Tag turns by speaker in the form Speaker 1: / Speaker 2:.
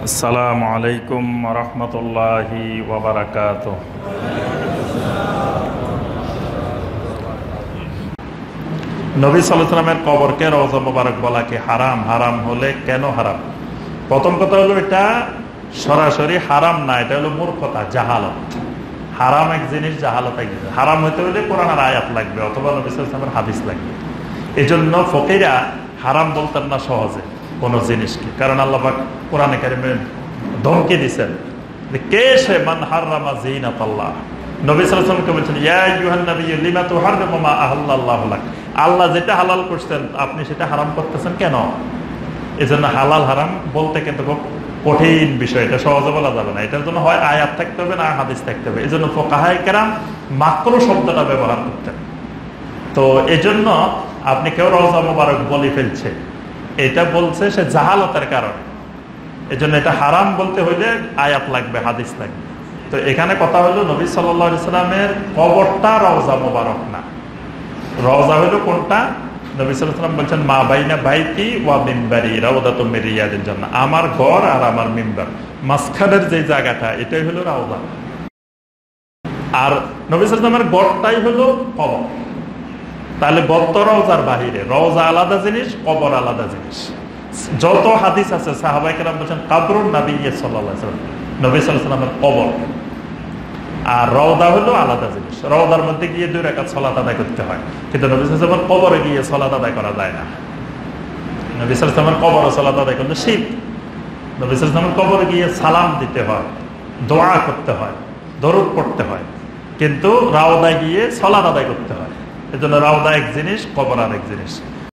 Speaker 1: আসসালামু আলাইকুম ওয়া রাহমাতুল্লাহি ওয়া বারাকাতুহু। নবী সাল্লাল্লাহু আলাইহি ওয়াসাল্লামের কবরকে রওজা মুবারক বলা কি হারাম? হারাম হলে কেন হারাম? প্রথম কথা হলো এটা সরাসরি হারাম না, এটা হলো মূর্খতা, জাহালত। হারাম এক জিনিস, জাহালত এক জিনিস। হারাম হতে হলে কোরআনের আয়াত লাগবে অথবা নবী সাল্লাল্লাহু আলাইহি ওয়াসাল্লামের হাদিস লাগবে। এই জন্য ফকিরা হারাম বলতেন না সহজে কোন জিনিসকে, কারণ আল্লাহ পাক কোরআনে কারিমে ধমকি দিচ্ছেন যে কে সে মান হারামা যিনাতাল্লাহ। নবী সাল্লাল্লাহু আলাইহি ওয়াসাল্লামকে বলছেন ইয়া আইয়ুহান নাবিয়্যু লিমা তুহাররিমু মা আহাল্লাল্লাহু লাক। আল্লাহ যেটা হালাল করছেন আপনি সেটা হারাম করতেছেন কেন? এজন্য হালাল হারাম বলতে কিন্তু খুব কঠিন বিষয়, এটা সহজে বলা যাবে না। এটার জন্য হয় আয়াত থাকতে হবে না হাদিস থাকতে হবে। এজন্য ফুকাহায়ে কেরাম মাকরুহ শব্দটা ব্যবহার করতেন। তো এজন্য আপনি কেউ রওজা মুবারক বলে ফেলছে, এটা বলছে সে জাহালতের কারণে। এজন্য এটা হারাম বলতে হইলে আয়াত লাগবে, হাদিস লাগবে। তো এখানে কথা হলো নবী সাল্লাল্লাহু আলাইহি সাল্লামের কবরটা রওজা মুবারক না। রওজা হলো কোনটা? নবী সাল্লাল্লাহু আলাইহি সাল্লাম বলছেন মা বাইনা বাইতি ওয়া মিম্বারি রাওদাতুম মির রিয়াদিল জান্নাহ। আমার ঘর আর আমার মিম্বার মাঝখানের যে জায়গাটা, এটাই হলো রওজা। আর নবী সাল্লাল্লাহু আলাইহি সাল্লামের ঘরটাই হলো কবর। তাহলে বত্ত রওজার বাহিরে, রওজা আলাদা জিনিস, কবর আলাদা জিনিস। যত হাদিস আছে সাহাবায়ে কেরাম বলেন কবরুন নবী সাল্লাল্লাহু আলাইহি ওয়াসাল্লাম, নবী সাল্লাল্লাহু আলাইহি ওয়াসাল্লামের কবর। আর রওজা হলো আলাদা জিনিস। রওজার মধ্যে গিয়ে 2 রাকাত সালাত আদায় করতে হয়, কিন্তু নবী সাল্লাল্লাহু আলাইহি ওয়াসাল্লামের কবরে গিয়ে সালাত আদায় করা যায় না। নবী সাল্লাল্লাহু আলাইহি ওয়াসাল্লামের কবরে সালাত আদায় করলে শিরক। নবী সাল্লাল্লাহু আলাইহি ওয়াসাল্লামের কবরে গিয়ে সালাম দিতে হয়, দোয়া করতে হয়, দরুদ পড়তে হয়, কিন্তু রওজায় গিয়ে সালাত আদায় করতে হয়। এজন্য রওজা এক জিনিস, কবর আরেক জিনিস।